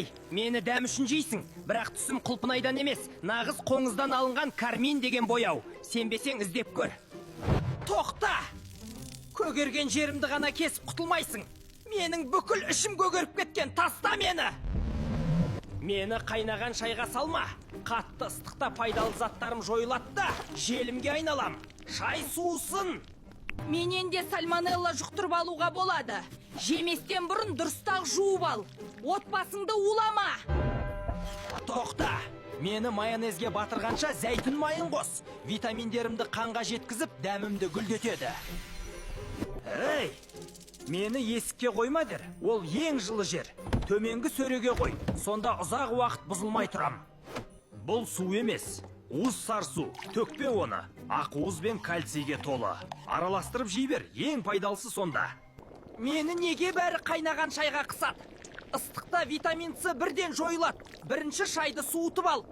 Ей, мені дәм үшін жейсің, бірақ түсім құлпынайдан емес, нағыз қоңыздан алынған кармин деген бояу. Сенбесең іздеп көр. Тоқта! Көгерген жерімді ғана кесіп құтылмайсың. Менің бүкіл ішім көгеріп кеткен, таста мені! Мені қайнаған шайға салма. Қатты ыстықта пайдалы заттарым жойылады да, желімге айналам. Шай суысын! Менен де сальмонелла жұқтырып алуға болады. Жеместен бұрын дұрыстақ жуып ал. Отбасыңды улама. Тоқта! Мені майонезге батырғанша зәйтүн майын қос. Витаминдерімді қанға жеткізіп, дәмімді гүлдетеді. Ей! Мені есікке қоймадыр. Ол ең жылы жер. Төменгі сөреге қой. Сонда ұзақ уақыт бұзылмай тұрам. Бұл су емес. Уыз сарсу. Төкпе оны. Ақуыз бен кальцийге толы. Араластырып жей бер. Ең пайдалысы сонда. Мені неге бәрі қайнаған шайға қысады? Ыстықта витамин С бірден жойылады. Бірінші шайды суытып ал.